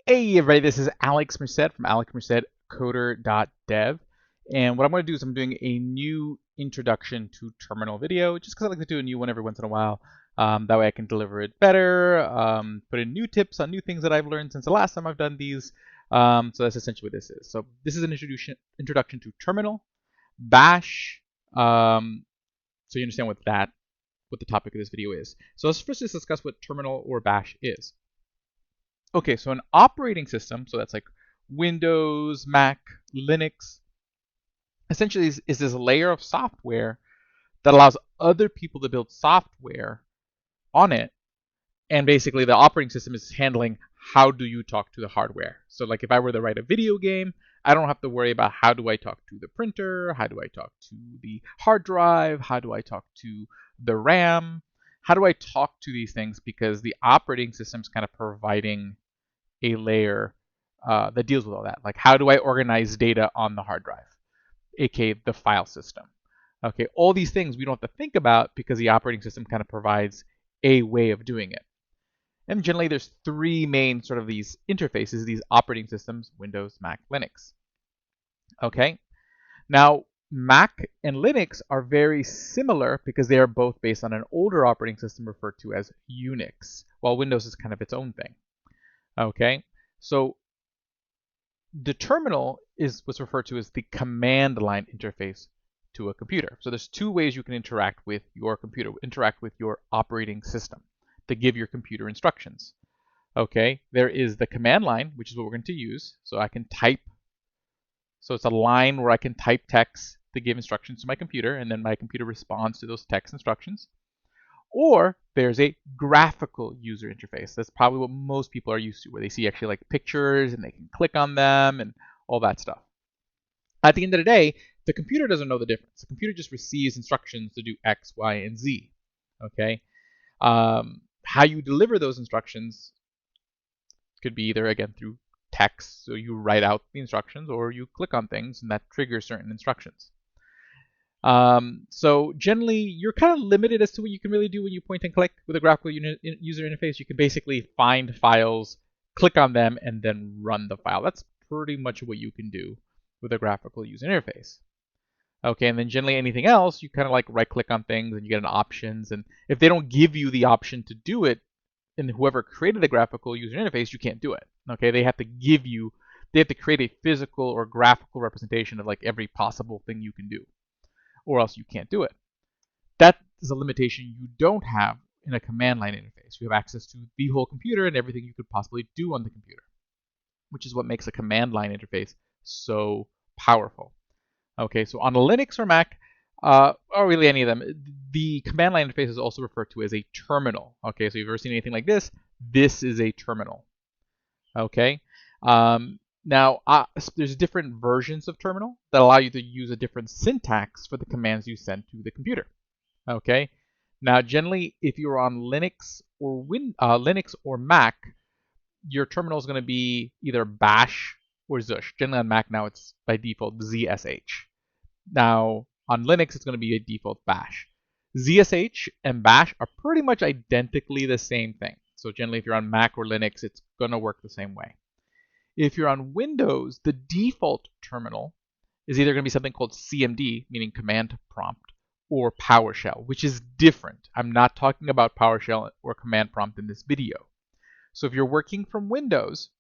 Hey everybody, this is Alex Merced from AlexMercedCoder.dev, and what I'm going to do is I'm doing a new introduction to terminal video, just because I like to do a new one every once in a while. That way I can deliver it better, put in new tips on new things that I've learned since the last time I've done these. So that's essentially what this is. So this is an introduction to terminal, bash, so you understand what the topic of this video is. So let's first just discuss what terminal or bash is. Okay, so an operating system, so that's like Windows, Mac, Linux, essentially is this layer of software that allows other people to build software on it. And basically the operating system is handling how do you talk to the hardware. So like if I were to write a video game, I don't have to worry about how do I talk to the printer, how do I talk to the hard drive, how do I talk to the RAM, how do I talk to these things, because the operating system is kind of providing a layer that deals with all that. Like how do I organize data on the hard drive, aka the file system. Okay, all these things we don't have to think about because the operating system kind of provides a way of doing it. And generally there's three main sort of these interfaces, these operating systems: Windows, Mac, Linux. Okay, now Mac and Linux are very similar because they are both based on an older operating system referred to as Unix, while Windows is kind of its own thing. Okay, so the terminal is what's referred to as the command line interface to a computer. So there's two ways you can interact with your computer, interact with your operating system to give your computer instructions. Okay, there is the command line, which is what we're going to use. So I can type, so it's a line where I can type text to give instructions to my computer, and then my computer responds to those text instructions. Or there's a graphical user interface. That's probably what most people are used to, where they see actually like pictures and they can click on them and all that stuff. At the end of the day, the computer doesn't know the difference. The computer just receives instructions to do X, Y, and Z. Okay, how you deliver those instructions could be either, again, through text, so you write out the instructions, or you click on things and that triggers certain instructions. So generally, you're kind of limited as to what you can really do when you point and click with a graphical user interface. You can basically find files, click on them, and then run the file. That's pretty much what you can do with a graphical user interface. Okay, and then generally anything else, you kind of like right-click on things and you get an options. And if they don't give you the option to do it, and whoever created the graphical user interface, you can't do it. Okay, they have to give you, they have to create a physical or graphical representation of like every possible thing you can do, or else you can't do it. That is a limitation you don't have in a command line interface. You have access to the whole computer and everything you could possibly do on the computer, which is what makes a command line interface so powerful. Okay, so on a Linux or Mac, or really any of them, the command line interface is also referred to as a terminal. Okay, so if you've ever seen anything like this, this is a terminal. Okay, now, there's different versions of terminal that allow you to use a different syntax for the commands you send to the computer. Okay. Now, generally, if you're on Linux or Mac, your terminal is going to be either Bash or Zush. Generally, on Mac now it's by default ZSH. Now, on Linux, it's going to be a default Bash. ZSH and Bash are pretty much identically the same thing. So generally, if you're on Mac or Linux, it's going to work the same way. If you're on Windows, the default terminal is either going to be something called CMD, meaning command prompt, or PowerShell, which is different. I'm not talking about PowerShell or command prompt in this video. So if you're working from Windows,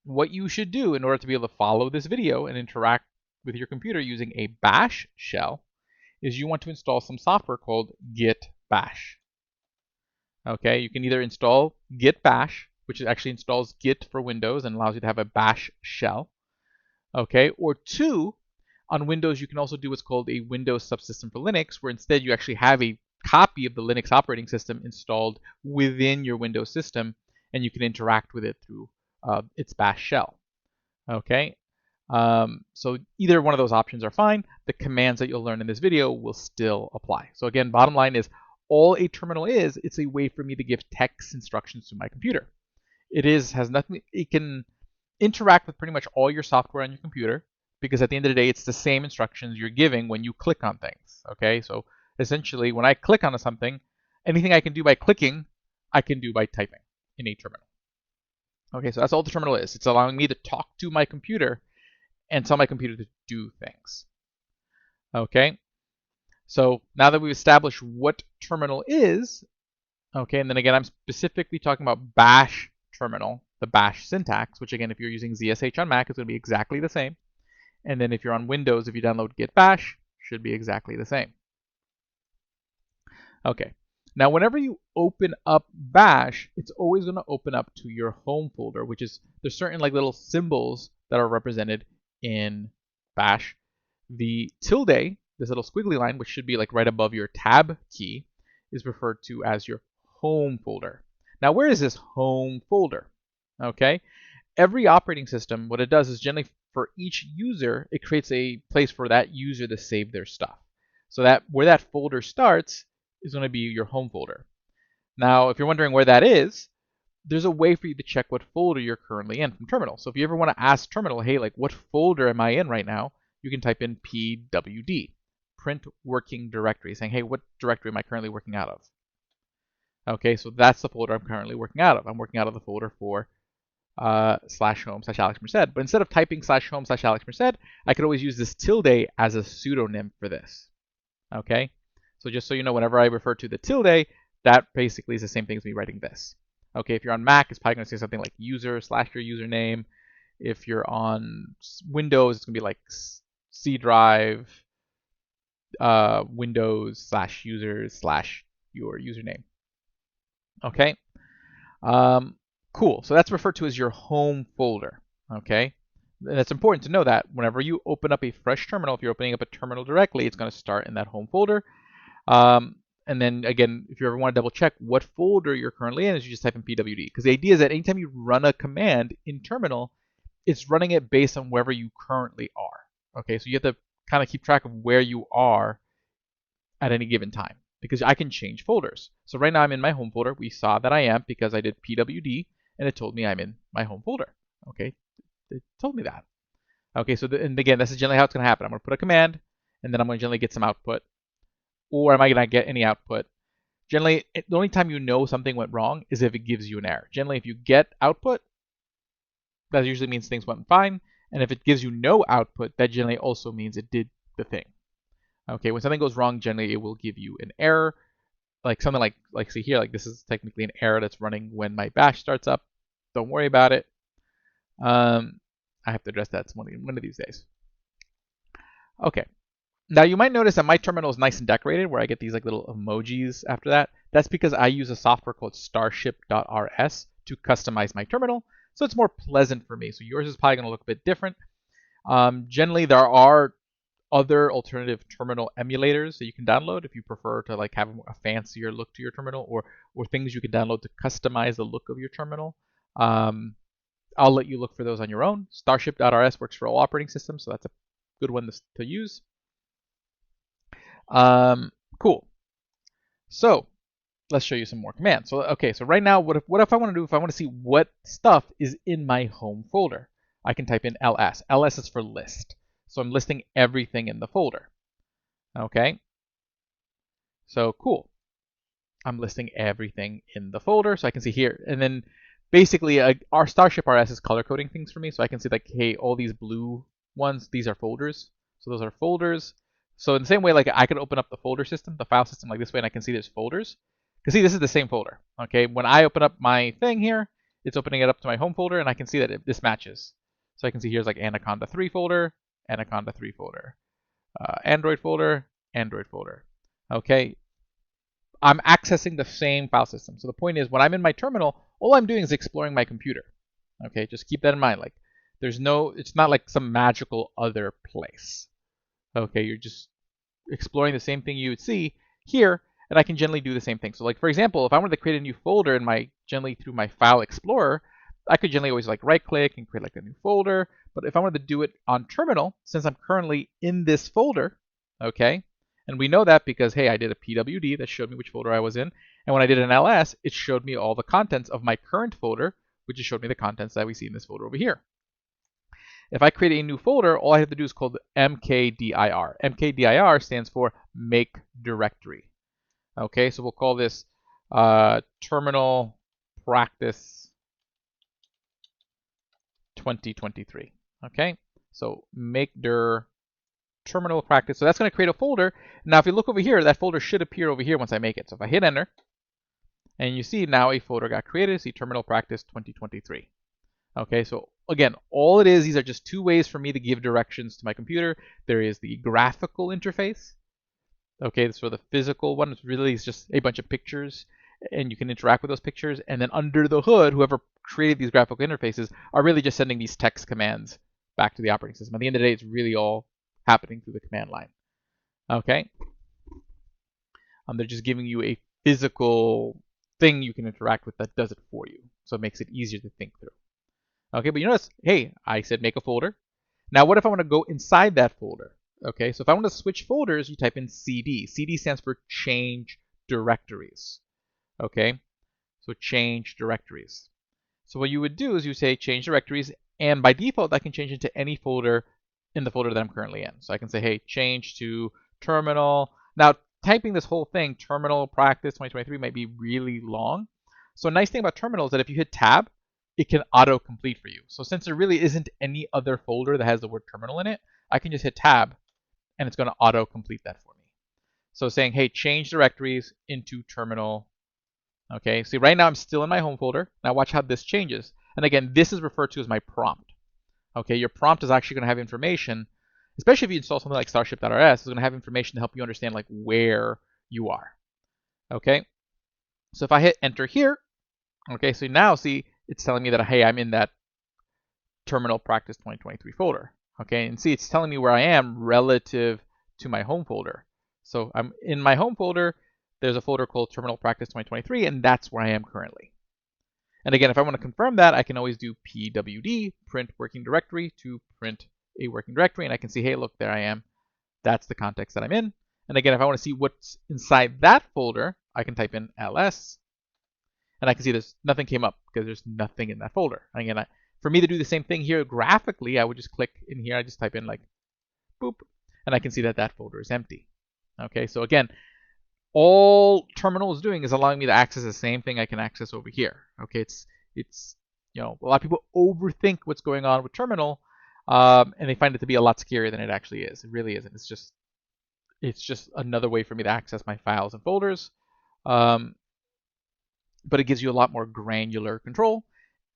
what you should do in order to be able to follow this video and interact with your computer using a bash shell is you want to install some software called Git Bash. Okay, you can either install Git Bash, which actually installs Git for Windows and allows you to have a bash shell. Okay, or two, on Windows you can also do what's called a Windows subsystem for Linux, where instead you actually have a copy of the Linux operating system installed within your Windows system, and you can interact with it through its bash shell. Okay, so either one of those options are fine. The commands that you'll learn in this video will still apply. So again, bottom line is, all a terminal is, it's a way for me to give text instructions to my computer. Has nothing, it can interact with pretty much all your software on your computer, because at the end of the day, it's the same instructions you're giving when you click on things. Okay, so essentially when I click on something, anything I can do by clicking, I can do by typing in a terminal. Okay, so that's all the terminal is. It's allowing me to talk to my computer and tell my computer to do things. Okay, so now that we've established what terminal is, okay, and then again, I'm specifically talking about bash terminal, the bash syntax, which again, if you're using ZSH on Mac, it's going to be exactly the same. And then if you're on Windows, if you download git bash, should be exactly the same. Okay, now whenever you open up bash, it's always going to open up to your home folder, which is, there's certain like little symbols that are represented in bash. The tilde, this little squiggly line, which should be like right above your tab key, is referred to as your home folder. Now, where is this home folder? Okay, every operating system, what it does is generally for each user, it creates a place for that user to save their stuff. So that where that folder starts is going to be your home folder. Now, if you're wondering where that is, there's a way for you to check what folder you're currently in from terminal. So if you ever want to ask terminal, hey, like what folder am I in right now? You can type in pwd, print working directory, saying, hey, what directory am I currently working out of? Okay, so that's the folder I'm currently working out of. I'm working out of the folder for /home/AlexMerced. But instead of typing /home/AlexMerced, I could always use this tilde as a pseudonym for this. Okay, so just so you know, whenever I refer to the tilde, that basically is the same thing as me writing this. Okay, if you're on Mac, it's probably going to say something like user / your username. If you're on Windows, it's going to be like C drive, Windows /users / your username. Okay, cool. So that's referred to as your home folder. Okay, and it's important to know that whenever you open up a fresh terminal, if you're opening up a terminal directly, it's going to start in that home folder. And then again, if you ever want to double check what folder you're currently in, is you just type in pwd. Because the idea is that anytime you run a command in terminal, it's running it based on wherever you currently are. Okay, so you have to kind of keep track of where you are at any given time, because I can change folders. So right now I'm in my home folder. We saw that I am because I did pwd and it told me I'm in my home folder. Okay, it told me that. Okay, so and again, this is generally how it's going to happen. I'm going to put a command and then I'm going to generally get some output. Or am I going to get any output? Generally, the only time you know something went wrong is if it gives you an error. Generally, if you get output, that usually means things went fine. And if it gives you no output, that generally also means it did the thing. Okay, when something goes wrong, generally it will give you an error. Like something like see here, like this is technically an error that's running when my bash starts up. Don't worry about it. I have to address that one of these days. Okay. Now you might notice that my terminal is nice and decorated, where I get these like little emojis after that. That's because I use a software called starship.rs to customize my terminal, so it's more pleasant for me. So yours is probably going to look a bit different. Generally, there are other alternative terminal emulators that you can download if you prefer to like have a fancier look to your terminal, or things you can download to customize the look of your terminal. I'll let you look for those on your own. Starship.rs works for all operating systems, so that's a good one to use. Cool. So let's show you some more commands. So okay, so right now, what if I want to do, if I want to see what stuff is in my home folder, I can type in ls. ls is for list. So I'm listing everything in the folder. Okay. So cool. I'm listing everything in the folder, so I can see here. And then basically, our Starship RS is color coding things for me, so I can see like, hey, all these blue ones, these are folders. So those are folders. So in the same way, like I could open up the folder system, the file system like this way, and I can see there's folders. Because see, this is the same folder. Okay, when I open up my thing here, it's opening it up to my home folder, and I can see that this matches. So I can see here's like Anaconda 3 folder, Anaconda 3 folder, Android folder, Android folder. Okay, I'm accessing the same file system. So the point is, when I'm in my terminal, all I'm doing is exploring my computer. Okay, just keep that in mind. Like, it's not like some magical other place. Okay, you're just exploring the same thing you would see here, and I can generally do the same thing. So like, for example, if I wanted to create a new folder generally through my file explorer, I could generally always like right click and create like a new folder. But if I wanted to do it on terminal, since I'm currently in this folder, okay, and we know that because, hey, I did a pwd that showed me which folder I was in, and when I did an ls, it showed me all the contents of my current folder, which just showed me the contents that we see in this folder over here. If I create a new folder, all I have to do is called mkdir. mkdir stands for make directory. Okay, so we'll call this terminal practice 2023. Okay, so make dir terminal practice. So that's going to create a folder. Now, if you look over here, that folder should appear over here once I make it. So if I hit enter, and you see now a folder got created, see terminal practice 2023. Okay, so again, all it is, these are just two ways for me to give directions to my computer. There is the graphical interface. Okay, so the physical one is really just a bunch of pictures, and you can interact with those pictures. And then under the hood, whoever created these graphical interfaces are really just sending these text commands back to the operating system. At the end of the day, it's really all happening through the command line. Okay, they're just giving you a physical thing you can interact with that does it for you, so it makes it easier to think through. Okay, but you notice, hey, I said make a folder. Now, what if I want to go inside that folder? Okay, so if I want to switch folders, you type in CD. CD stands for change directories. Okay, so change directories. So what you would do is you say change directories, and by default, I can change it to any folder in the folder that I'm currently in. So I can say, hey, change to terminal. Now, typing this whole thing, terminal practice 2023, might be really long. So a nice thing about terminal is that if you hit tab, it can auto-complete for you. So since there really isn't any other folder that has the word terminal in it, I can just hit tab, and it's going to auto-complete that for me. So saying, hey, change directories into terminal. Okay, see right now I'm still in my home folder. Now watch how this changes. And again, this is referred to as my prompt. Okay, your prompt is actually going to have information, especially if you install something like Starship.rs, it's going to have information to help you understand like where you are. Okay, so if I hit enter here, okay, so now see, it's telling me that, hey, I'm in that terminal practice 2023 folder. Okay, and see, it's telling me where I am relative to my home folder. So I'm in my home folder, there's a folder called terminal practice 2023, and that's where I am currently. And again, if I want to confirm that, I can always do pwd, print working directory, to print a working directory, and I can see, hey, look, there I am. That's the context that I'm in. And again, if I want to see what's inside that folder, I can type in ls, and I can see there's nothing came up because there's nothing in that folder. And again, for me to do the same thing here graphically, I would just click in here, I just type in like boop, and I can see that that folder is empty. Okay, so again, all terminal is doing is allowing me to access the same thing I can access over here. Okay, it's you know, a lot of people overthink what's going on with terminal, and they find it to be a lot scarier than it actually is. It really isn't. It's just another way for me to access my files and folders, but it gives you a lot more granular control.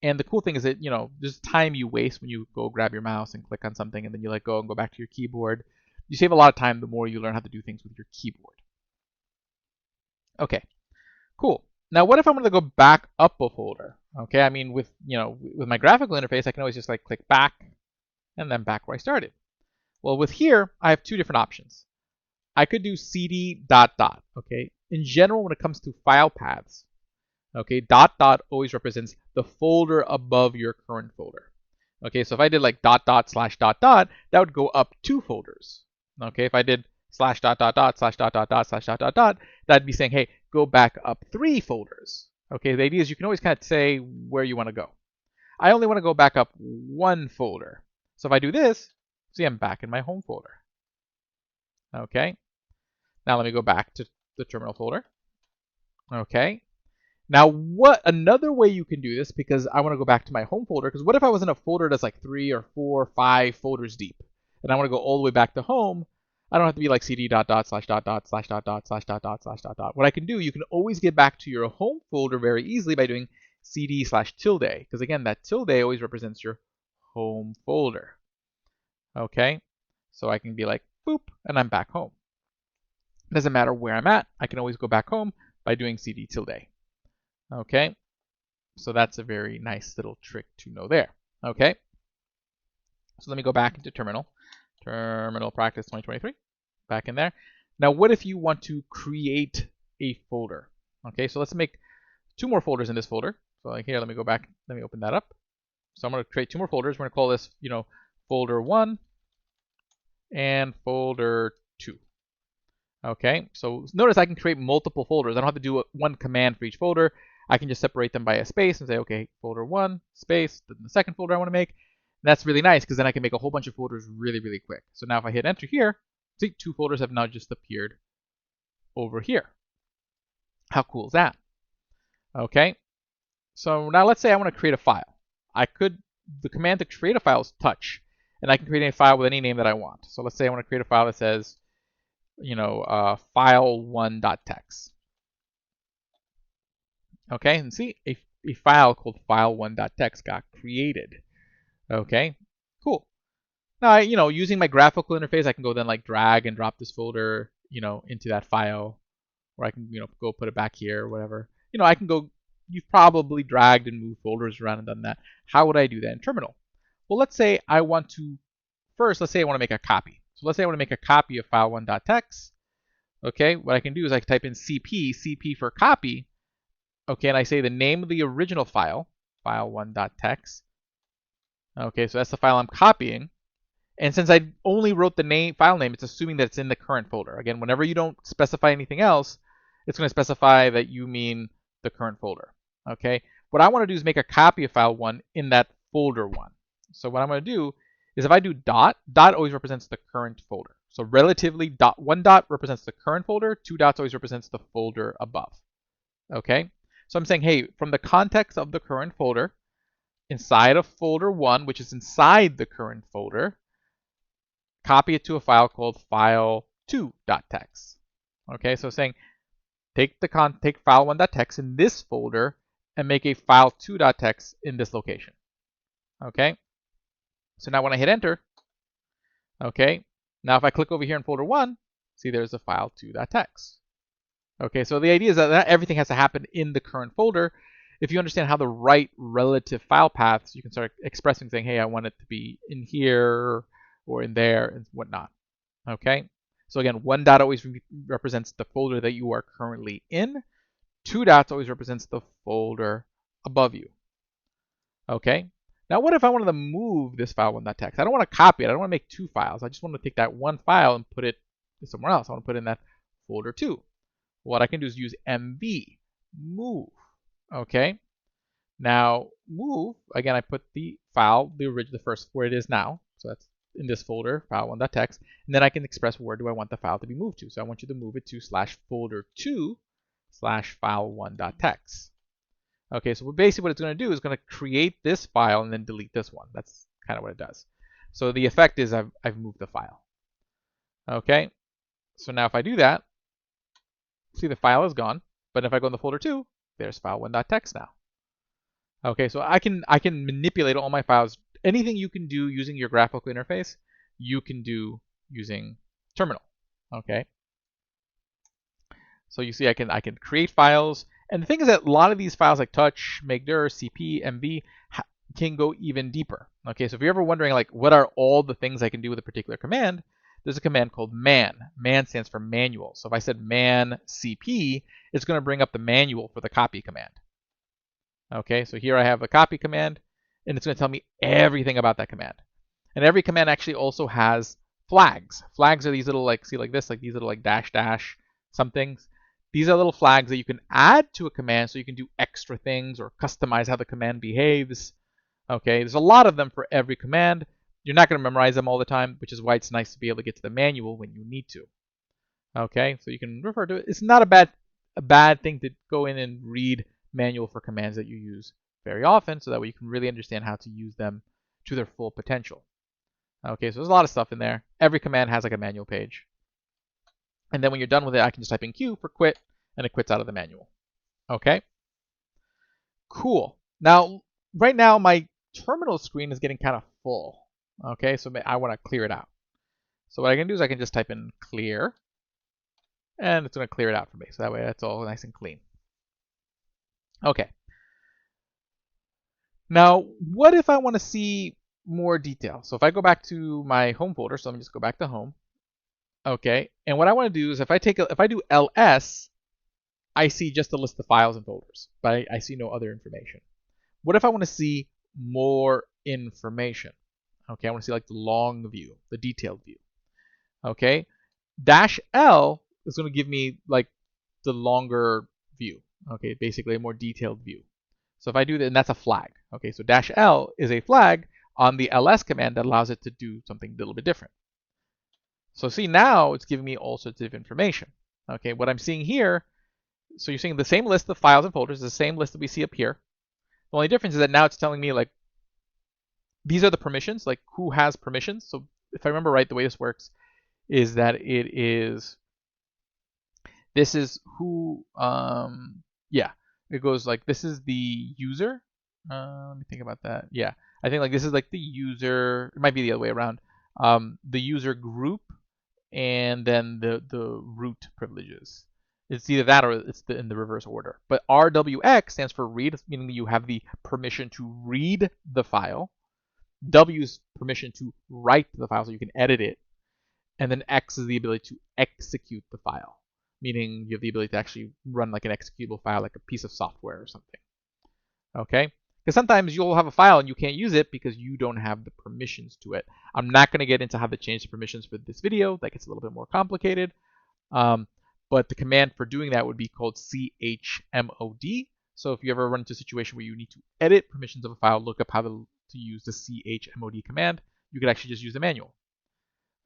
And the cool thing is that, you know, there's time you waste when you go grab your mouse and click on something, and then you let go and go back to your keyboard. You save a lot of time the more you learn how to do things with your keyboard. Okay, cool. Now, what if I'm going to go back up a folder? Okay, I mean, with my graphical interface, I can always just like click back and then back where I started. Well, with here, I have two different options. I could do cd ... Okay, in general, when it comes to file paths, okay, ... always represents the folder above your current folder. Okay, so if I did like ... that would go up 2 folders. Okay, if I did /... that'd be saying, hey, go back up 3 folders. Okay, the idea is you can always kind of say where you want to go. I only want to go back up 1 folder. So if I do this, see, I'm back in my home folder. Okay, now let me go back to the terminal folder. Okay, now another way you can do this, because I want to go back to my home folder, because what if I was in a folder that's like 3 or 4 or 5 folders deep, and I want to go all the way back to home? I don't have to be like cd ... /... /... What I can do, you can always get back to your home folder very easily by doing cd /tilde, because again, that tilde always represents your home folder. Okay, so I can be like boop, and I'm back home. It doesn't matter where I'm at, I can always go back home by doing cd tilde. Okay, so that's a very nice little trick to know there. Okay, so let me go back into terminal practice 2023, back in there. Now, what if you want to create a folder? Okay, so let's make 2 more folders in this folder. So like here, let me go back, let me open that up. So I'm going to create 2 more folders. We're going to call this, folder 1 and folder 2. Okay, so notice I can create multiple folders. I don't have to do one command for each folder. I can just separate them by a space and say, okay, folder 1, space, then the second folder I want to make. And that's really nice because then I can make a whole bunch of folders really, really quick. So now if I hit enter here, see, 2 folders have now just appeared over here. How cool is that? Okay, so now let's say I want to create a file. I could the command to create a file is touch, and I can create a file with any name that I want. So let's say I want to create a file that says, file1.txt. Okay, and see, a file called file1.txt got created. Okay, cool. Now, using my graphical interface, I can go then like drag and drop this folder, into that file, or I can, go put it back here or whatever. I can go, you've probably dragged and moved folders around and done that. How would I do that in terminal? Well, let's say I want to, let's say I want to make a copy. So let's say I want to make a copy of file1.txt. Okay, what I can do is I can type in CP for copy. Okay, and I say the name of the original file, file1.txt. Okay, so that's the file I'm copying. And since I only wrote the file name, it's assuming that it's in the current folder. Again, whenever you don't specify anything else, it's going to specify that you mean the current folder. Okay, what I want to do is make a copy of file1 in that folder 1. So what I'm going to do is if I do dot always represents the current folder. So relatively, one dot represents the current folder, 2 dots always represents the folder above. Okay, so I'm saying, hey, from the context of the current folder, inside of folder 1, which is inside the current folder, copy it to a file called file2.txt. Okay, so saying take file1.txt in this folder and make a file2.txt in this location. Okay, so now when I hit enter, okay, now if I click over here in folder 1, see there's a file2.txt. Okay, so the idea is that everything has to happen in the current folder. If you understand how to write relative file paths, you can start expressing, saying, hey, I want it to be in here or in there and whatnot. Okay, so again, 1 dot always represents the folder that you are currently in. 2 dots always represents the folder above you. Okay, now what if I wanted to move this file1.txt? I don't want to copy it. I don't want to make 2 files. I just want to take that 1 file and put it somewhere else. I want to put it in that folder 2. What I can do is use mv, move. Okay, now move, again, I put the file, the first where it is now. So that's in this folder, file1.txt, and then I can express where do I want the file to be moved to. So I want you to move it to /folder2/file1.txt. Okay, so basically what it's going to do is going to create this file and then delete this one. That's kind of what it does. So the effect is I've moved the file. Okay, so now if I do that, see the file is gone, but if I go in the folder 2, there's file1.txt now. Okay, so I can manipulate all my files. Anything you can do using your graphical interface, you can do using terminal. Okay. So you see I can create files, and the thing is that a lot of these files like touch, makedir, cp, mv can go even deeper. Okay, so if you're ever wondering like what are all the things I can do with a particular command, there's a command called man. Man stands for manual. So if I said man cp, it's going to bring up the manual for the copy command. Okay, so here I have a copy command, and it's going to tell me everything about that command. And every command actually also has flags. Flags are these little like, see like this, like these little like dash dash somethings. These are little flags that you can add to a command so you can do extra things or customize how the command behaves. Okay, there's a lot of them for every command. You're not going to memorize them all the time, which is why it's nice to be able to get to the manual when you need to. Okay, so you can refer to it. It's not a bad thing to go in and read manual for commands that you use very often, so that way you can really understand how to use them to their full potential. Okay, so there's a lot of stuff in there. Every command has like a manual page. And then when you're done with it, I can just type in Q for quit, and it quits out of the manual. Okay? Cool. Now, right now, my terminal screen is getting kind of full. Okay, so I want to clear it out. So what I can do is I can just type in clear, and it's going to clear it out for me. So that way that's all nice and clean. Okay. Now, what if I want to see more detail? So if I go back to my home folder, so let me just go back to home. Okay, and what I want to do is if I do ls, I see just a list of files and folders, but I see no other information. What if I want to see more information? Okay, I want to see like the long view, the detailed view. Okay, -L is going to give me like the longer view. Okay, basically a more detailed view. So if I do that, and that's a flag. Okay, so -L is a flag on the ls command that allows it to do something a little bit different. So see, now it's giving me all sorts of information. Okay, what I'm seeing here, so you're seeing the same list of files and folders, the same list that we see up here. The only difference is that now it's telling me like these are the permissions, like who has permissions. So if I remember right, the way this works is that this is who, yeah, it goes like this is the user. Let me think about that. Yeah, I think like this is like the user. It might be the other way around. The user group, and then the root privileges. It's either that or it's in the reverse order. But RWX stands for read, meaning that you have the permission to read the file. W is permission to write the file so you can edit it. And then X is the ability to execute the file, meaning you have the ability to actually run like an executable file, like a piece of software or something. Okay? Because sometimes you'll have a file and you can't use it because you don't have the permissions to it. I'm not going to get into how to change the permissions for this video. That gets a little bit more complicated. But the command for doing that would be called chmod. So if you ever run into a situation where you need to edit permissions of a file, look up how to use the chmod command. You could actually just use the manual.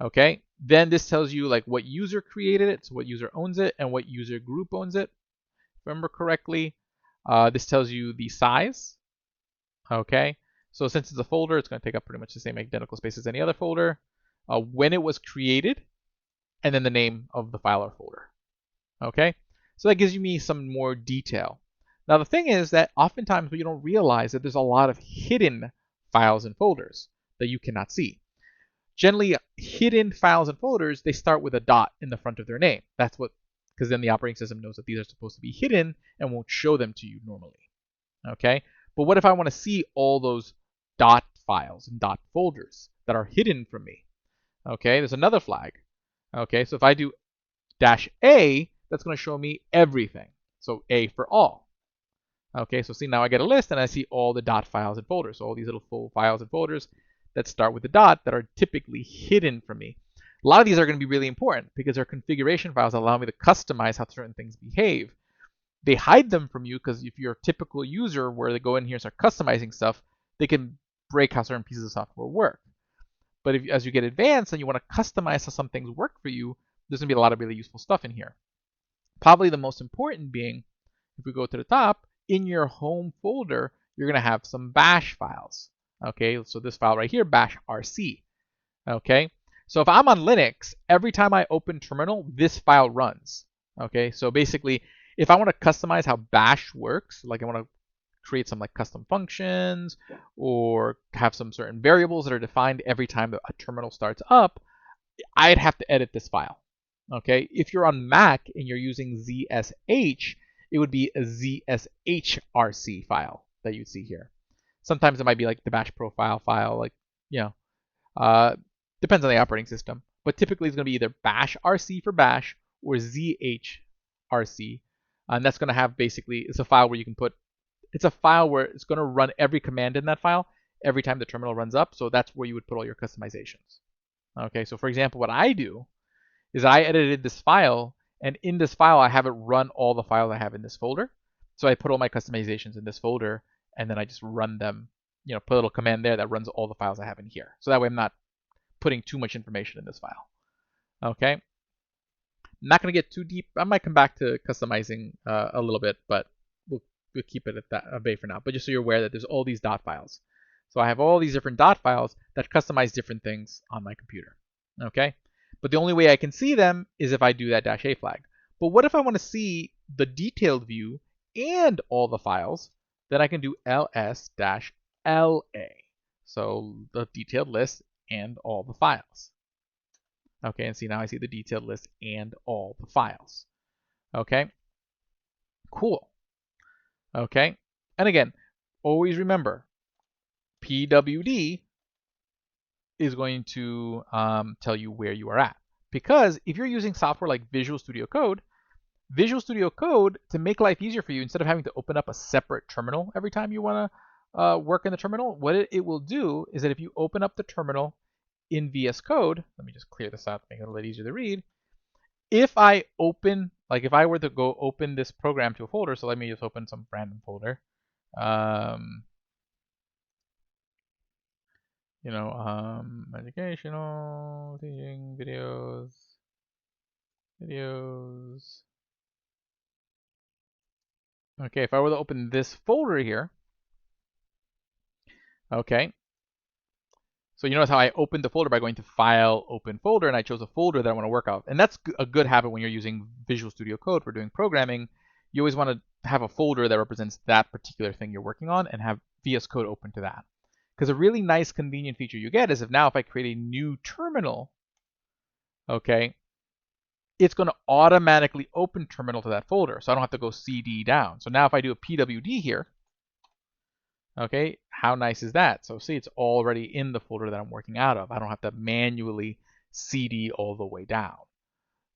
Okay, then this tells you like what user created it, so what user owns it, and what user group owns it. If I remember correctly, this tells you the size. Okay, so since it's a folder, it's going to take up pretty much the same identical space as any other folder. When it was created, and then the name of the file or folder. Okay, so that gives me some more detail. Now the thing is that oftentimes we don't realize that there's a lot of hidden files and folders that you cannot see. Generally, hidden files and folders, they start with a dot in the front of their name. That's what, because then the operating system knows that these are supposed to be hidden and won't show them to you normally. Okay, but what if I want to see all those dot files and dot folders that are hidden from me? Okay, there's another flag. Okay, so if I do -A, that's going to show me everything. So A for all. Okay, so see, now I get a list and I see all the dot files and folders. So all these little full files and folders that start with the dot that are typically hidden from me. A lot of these are going to be really important because they're configuration files that allow me to customize how certain things behave. They hide them from you because if you're a typical user where they go in here and start customizing stuff, they can break how certain pieces of software work. But as you get advanced and you want to customize how some things work for you, there's going to be a lot of really useful stuff in here. Probably the most important being, if we go to the top, in your home folder, you're going to have some bash files. Okay, so this file right here, bash rc. Okay, so if I'm on Linux, every time I open terminal, this file runs. Okay, so basically, if I want to customize how bash works, like I want to create some like custom functions or have some certain variables that are defined every time that a terminal starts up, I'd have to edit this file. Okay, if you're on Mac and you're using ZSH, it would be a ZSHRC file that you'd see here. Sometimes it might be like the bash profile file, like, you know, depends on the operating system. But typically it's going to be either bash rc for bash or zhrc. And that's going to have basically, it's a file where you can put, it's a file where it's going to run every command in that file every time the terminal runs up. So that's where you would put all your customizations. Okay, so for example, what I do is I edited this file, and in this file, I have it run all the files I have in this folder. So I put all my customizations in this folder, and then I just run them, you know, put a little command there that runs all the files I have in here. So that way I'm not putting too much information in this file. Okay. I'm not going to get too deep. I might come back to customizing a little bit, but we'll keep it at bay for now. But just so you're aware that there's all these dot files. So I have all these different dot files that customize different things on my computer. Okay. But the only way I can see them is if I do that -A flag. But what if I want to see the detailed view and all the files? Then I can do ls-la. So the detailed list and all the files. Okay, and see now I see the detailed list and all the files. Okay, cool. Okay, and again, always remember, pwd is going to tell you where you are at. Because if you're using software like Visual Studio Code, to make life easier for you, instead of having to open up a separate terminal every time you want to work in the terminal, what it will do is that if you open up the terminal in VS Code, let me just clear this out to make it a little easier to read. If I open, like if I were to go open this program to a folder, so let me just open some random folder. You know, educational, teaching, videos. Okay, if I were to open this folder here, okay, So you notice how I opened the folder by going to File, Open Folder, and I chose a folder that I want to work off. And that's a good habit when you're using Visual Studio Code for doing programming. You always want to have a folder that represents that particular thing you're working on and have VS Code open to that. Because a really nice convenient feature you get is if I create a new terminal, okay, it's going to automatically open terminal to that folder. So I don't have to go CD down. So now if I do a PWD here, okay, how nice is that? So see, it's already in the folder that I'm working out of. I don't have to manually CD all the way down.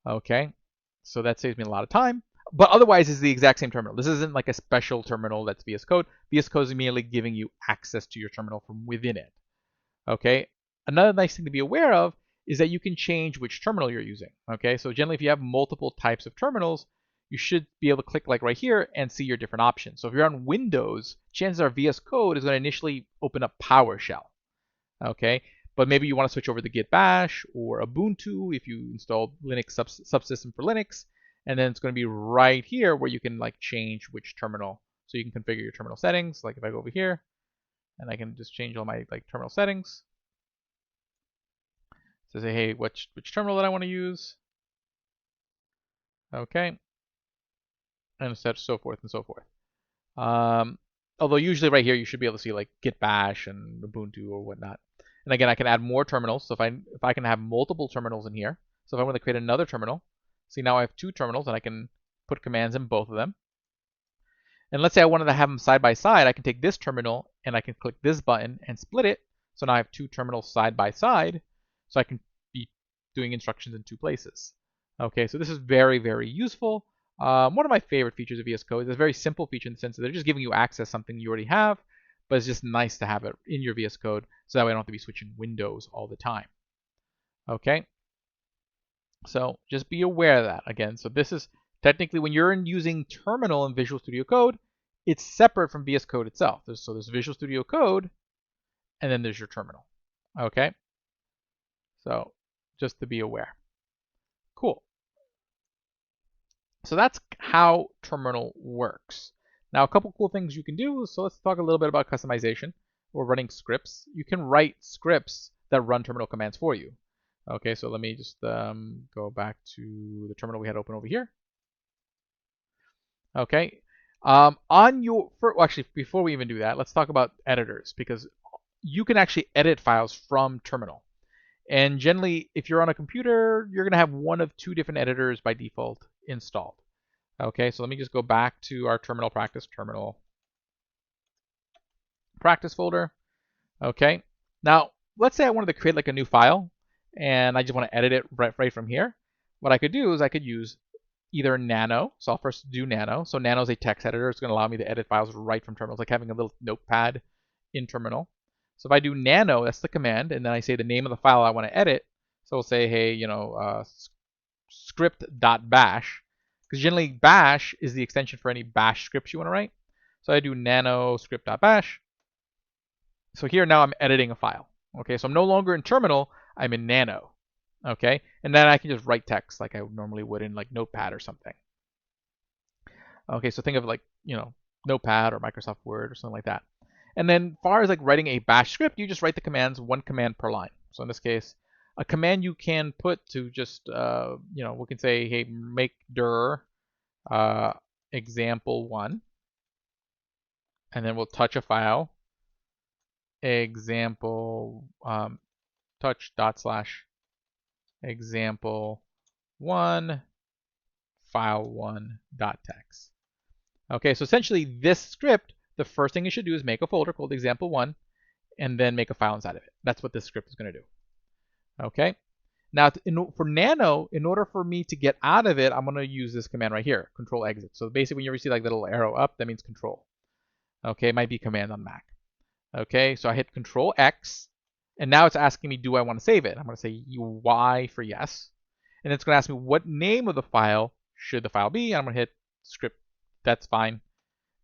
Okay, so that saves me a lot of time. But otherwise, it's the exact same terminal. This isn't like a special terminal that's VS Code. VS Code is merely giving you access to your terminal from within it. Okay, another nice thing to be aware of is that you can change which terminal you're using. Okay, so generally if you have multiple types of terminals, you should be able to click like right here and see your different options. So if you're on Windows, chances are VS Code is going to initially open up PowerShell. Okay, but maybe you want to switch over to Git Bash or Ubuntu if you installed Linux subsystem for Linux, and then it's going to be right here where you can like change which terminal. So you can configure your terminal settings. Like if I go over here, and I can just change all my like terminal settings. So say, hey, which terminal that I want to use? Okay, and so forth and so forth. Although usually right here you should be able to see like Git Bash and Ubuntu or whatnot. And again, I can add more terminals. So if I can have multiple terminals in here. So if I want to create another terminal, see now I have two terminals and I can put commands in both of them. And let's say I wanted to have them side by side, I can take this terminal and I can click this button and split it. So now I have two terminals side by side. So I can be doing instructions in two places. Okay, so this is very, very useful. One of my favorite features of VS Code is a very simple feature in the sense that they're just giving you access to something you already have, but it's just nice to have it in your VS Code so that way I don't have to be switching windows all the time. Okay, so just be aware of that. Again, so this is technically when you're using terminal in Visual Studio Code, it's separate from VS Code itself. So there's Visual Studio Code, and then there's your terminal. Okay, so just to be aware. Cool. So that's how terminal works. Now, a couple cool things you can do. So let's talk a little bit about customization or running scripts. You can write scripts that run terminal commands for you. Okay, so let me just go back to the terminal we had open over here. Okay, actually, before we even do that, let's talk about editors because you can actually edit files from terminal. And generally, if you're on a computer, you're going to have one of two different editors by default installed. Okay, so let me just go back to our terminal practice folder. Okay, now let's say I wanted to create like a new file and I just want to edit it right from here. What I could do is I could use either Nano. So I'll first do Nano. So Nano is a text editor. It's going to allow me to edit files right from terminal. It's like having a little notepad in terminal. So if I do Nano, that's the command, and then I say the name of the file I want to edit. So we'll say, hey, script.bash, because generally bash is the extension for any bash scripts you want to write. So I do nano script.bash. So here now I'm editing a file. Okay, so I'm no longer in terminal, I'm in Nano. Okay, and then I can just write text like I normally would in like Notepad or something. Okay, so think of like, Notepad or Microsoft Word or something like that. And then as far as like writing a bash script, you just write the commands, one command per line. So in this case, a command you can put to just, we can say, hey, make dir example1, and then we'll touch a file, example, touch /example1 file1.txt. Okay, so essentially this script, the first thing you should do is make a folder called example1 and then make a file inside of it. That's what this script is going to do. Okay, now for Nano, in order for me to get out of it, I'm going to use this command right here, control exit. So basically when you see like the little arrow up, that means control. Okay, it might be command on Mac. Okay, so I hit control X, and now it's asking me, do I want to save it? I'm going to say Y for yes. And it's going to ask me what name of the file should the file be. And I'm going to hit script, that's fine.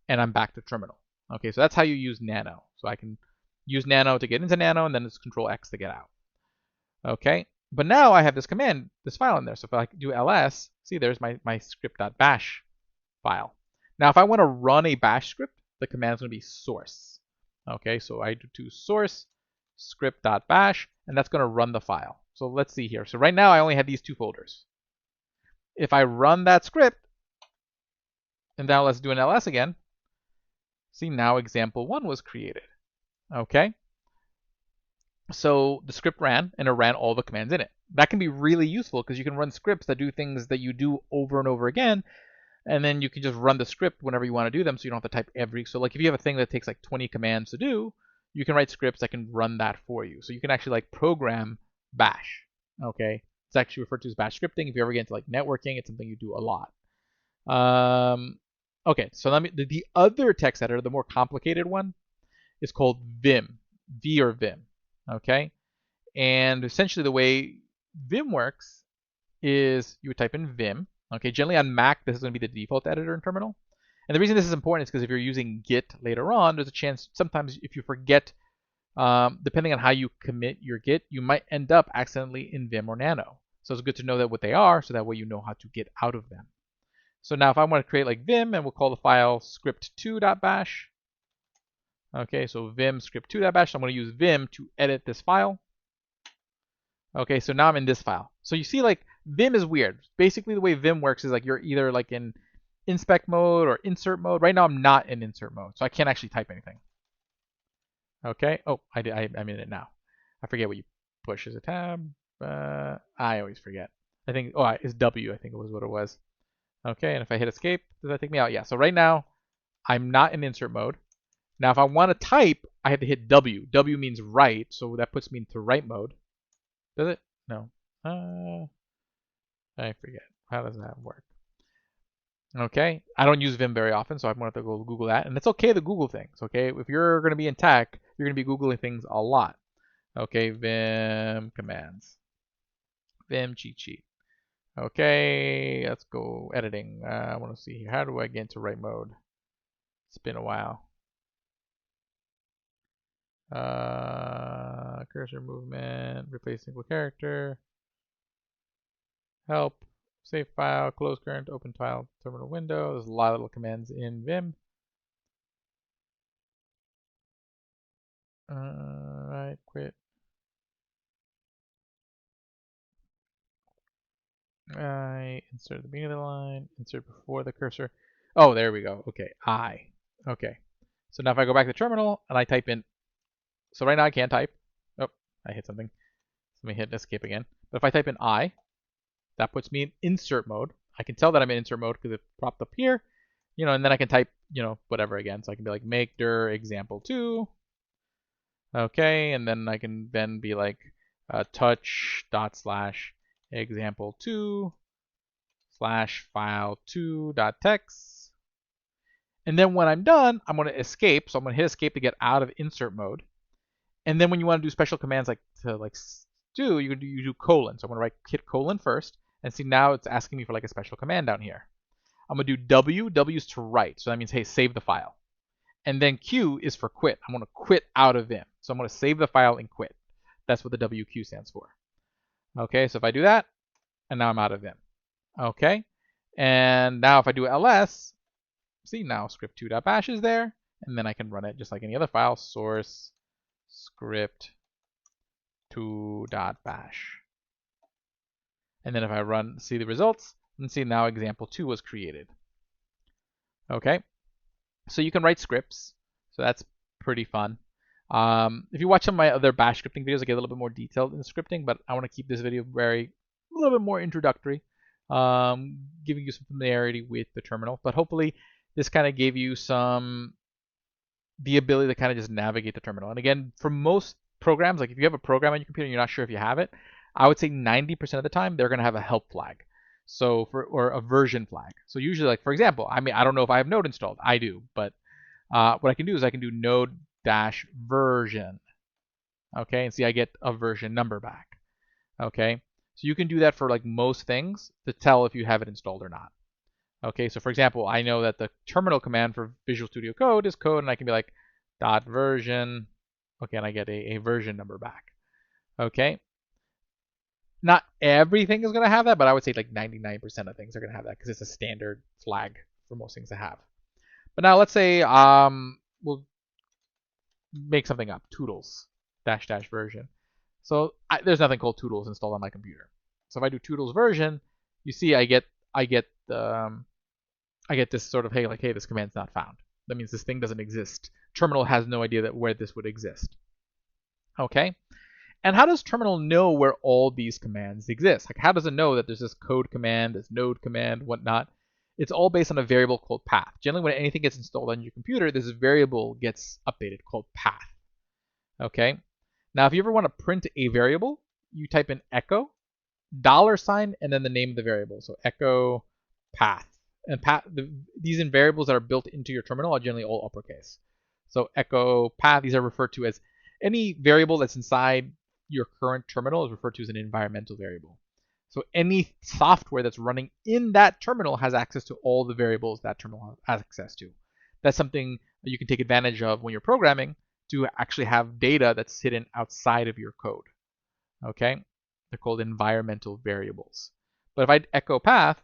And I'm back to terminal. Okay, so that's how you use Nano. So I can use Nano to get into Nano, and then it's control X to get out. Okay, but now I have this command, this file in there. So if I do ls, see there's my script.bash file. Now if I want to run a bash script, the command is going to be source. Okay, so I do source script.bash, and that's going to run the file. So let's see here. So right now I only had these two folders. If I run that script, and now let's do an ls again, see, now example 1 was created. Okay? So the script ran, and it ran all the commands in it. That can be really useful because you can run scripts that do things that you do over and over again, and then you can just run the script whenever you want to do them, so you don't have to type every. So like if you have a thing that takes like 20 commands to do, you can write scripts that can run that for you. So you can actually like program bash. Okay, it's actually referred to as bash scripting. If you ever get into like networking, it's something you do a lot. Okay, so let me. The other text editor, the more complicated one, is called Vim, V or Vim. Okay, and essentially the way Vim works is you would type in Vim. Okay, generally on Mac, this is going to be the default editor in terminal. And the reason this is important is because if you're using Git later on, there's a chance sometimes if you forget, depending on how you commit your Git, you might end up accidentally in Vim or Nano. So it's good to know that what they are, so that way you know how to get out of them. So now if I want to create like Vim, and we'll call the file script2.bash. Okay, so Vim script2.bash. I'm going to use Vim to edit this file. Okay, so now I'm in this file. So you see, like, Vim is weird. Basically, the way Vim works is like you're either like in inspect mode or insert mode. Right now, I'm not in insert mode, so I can't actually type anything. Okay. Oh, I'm in it now. I forget what you push. Is a tab? I always forget. I think, oh, it's W, I think it was what it was. Okay, and if I hit escape, does that take me out? Yeah, so right now, I'm not in insert mode. Now, if I want to type, I have to hit W. W means write, so that puts me into write mode. Does it? No. I forget. How does that work? Okay. I don't use Vim very often, so I'm going to have to go Google that. And it's okay to Google things, okay? If you're going to be in tech, you're going to be Googling things a lot. Okay, Vim commands. Vim cheat sheet. Okay, let's go editing. I want to see here. How do I get into write mode? It's been a while. Cursor movement, replace single character, help, save file, close current, open file, terminal window. There's a lot of little commands in Vim. Right, quit. I insert at the beginning of the line, insert before the cursor. Oh, there we go. Okay, Okay. So now if I go back to terminal and I type in, so right now I can't type. Oh, I hit something. Let me hit escape again. But if I type in that puts me in insert mode. I can tell that I'm in insert mode because it popped up here, and then I can type, whatever again. So I can be like make dir example 2. Okay, and then I can then be like touch dot slash example 2 slash file 2 dot text. And then when I'm done, I'm going to escape. So I'm going to hit escape to get out of insert mode. And then when you want to do special commands like you do colon. So I'm going to hit colon first, and see now it's asking me for like a special command down here. I'm going to do W. W is to write. So that means, hey, save the file. And then Q is for quit. I'm going to quit out of Vim. So I'm going to save the file and quit. That's what the WQ stands for. Okay, so if I do that, and now I'm out of Vim. Okay, and now if I do ls, see now script2.bash is there, and then I can run it just like any other file, source script2.bash. And then if I run, see the results, and see now example 2 was created. Okay, so you can write scripts, so that's pretty fun. If you watch some of my other bash scripting videos, I get a little bit more detailed in the scripting, but I want to keep this video a little bit more introductory, giving you some familiarity with the terminal. But hopefully this kind of gave you the ability to kind of just navigate the terminal. And again, for most programs, like if you have a program on your computer and you're not sure if you have it, I would say 90% of the time they're going to have a help flag. So or a version flag. So usually, like for example, I don't know if I have Node installed. I do, but what I can do is I can do node-version. Okay, and see I get a version number back. Okay, so you can do that for like most things to tell if you have it installed or not. Okay, so for example, I know that the terminal command for Visual Studio Code is code, and I can be like .version. Okay, and I get a version number back. Okay. Not everything is going to have that, but I would say like 99% of things are going to have that because it's a standard flag for most things to have. But now let's say we'll make something up, Toodles. dash dash version. So there's nothing called toodles installed on my computer. So if I do toodles version, you see I get this sort of, hey, like, hey, this command's not found. That means this thing doesn't exist. Terminal has no idea that where this would exist. Okay. And how does terminal know where all these commands exist? Like, how does it know that there's this code command, this node command, whatnot? It's all based on a variable called path. Generally, when anything gets installed on your computer, this variable gets updated called path. Okay. Now, if you ever want to print a variable, you type in echo $, and then the name of the variable. So echo path. And these variables that are built into your terminal are generally all uppercase. So echo path, these are referred to as any variable that's inside your current terminal is referred to as an environmental variable. So any software that's running in that terminal has access to all the variables that terminal has access to. That's something that you can take advantage of when you're programming to actually have data that's hidden outside of your code. Okay? They're called environmental variables. But if I echo path,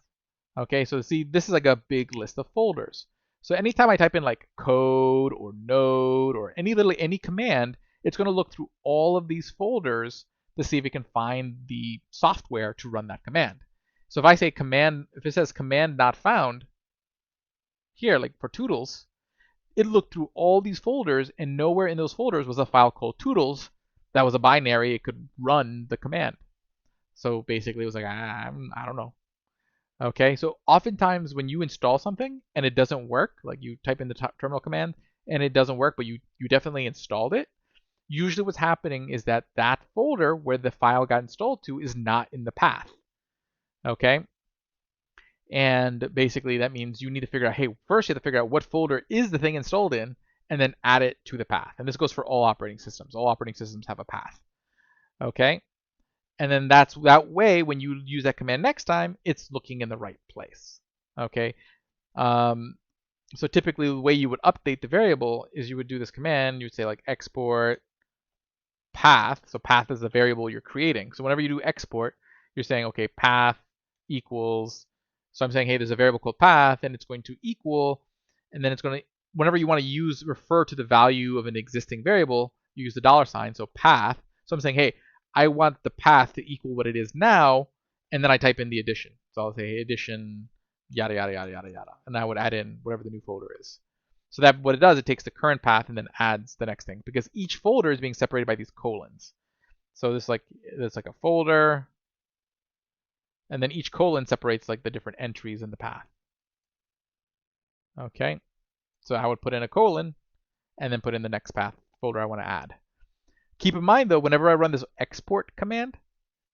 okay, so see, this is like a big list of folders. So anytime I type in like code or node or any command, it's going to look through all of these folders to see if it can find the software to run that command. So if I say command, if it says command not found here, like for toodles, it looked through all these folders and nowhere in those folders was a file called toodles that was a binary. It could run the command. So basically it was like, I don't know. Okay, so oftentimes when you install something and it doesn't work, like you type in the terminal command and it doesn't work, but you definitely installed it, usually what's happening is that folder where the file got installed to is not in the path. Okay? And basically that means you need to figure out, hey, first you have to figure out what folder is the thing installed in and then add it to the path. And this goes for all operating systems. All operating systems have a path. Okay? And then that way, when you use that command next time, it's looking in the right place. Okay? So typically the way you would update the variable is you would do this command. You would say like export path. So path is the variable you're creating. So whenever you do export, you're saying, okay, path equals. So I'm saying, hey, there's a variable called path, and it's going to equal, and then it's going to, whenever you want to refer to the value of an existing variable, you use the $. So path. So I'm saying, hey, I want the path to equal what it is now, and then I type in the addition. So I'll say addition, yada, yada, yada, yada, yada. And I would add in whatever the new folder is. So that what it does, it takes the current path and then adds the next thing, because each folder is being separated by these colons. So this like a folder, and then each colon separates like the different entries in the path. Okay, so I would put in a colon and then put in the next path folder I want to add. Keep in mind though, whenever I run this export command,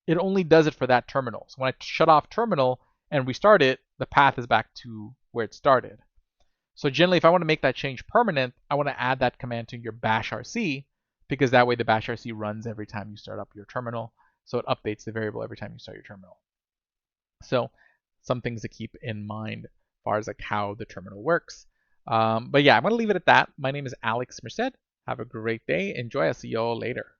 it only does it for that terminal. So when I shut off terminal and restart it, the path is back to where it started. So generally, if I want to make that change permanent, I want to add that command to your bash RC, because that way the bash RC runs every time you start up your terminal. So it updates the variable every time you start your terminal. So some things to keep in mind as far as like how the terminal works. But yeah, I'm going to leave it at that. My name is Alex Merced. Have a great day. Enjoy. I'll see you all later.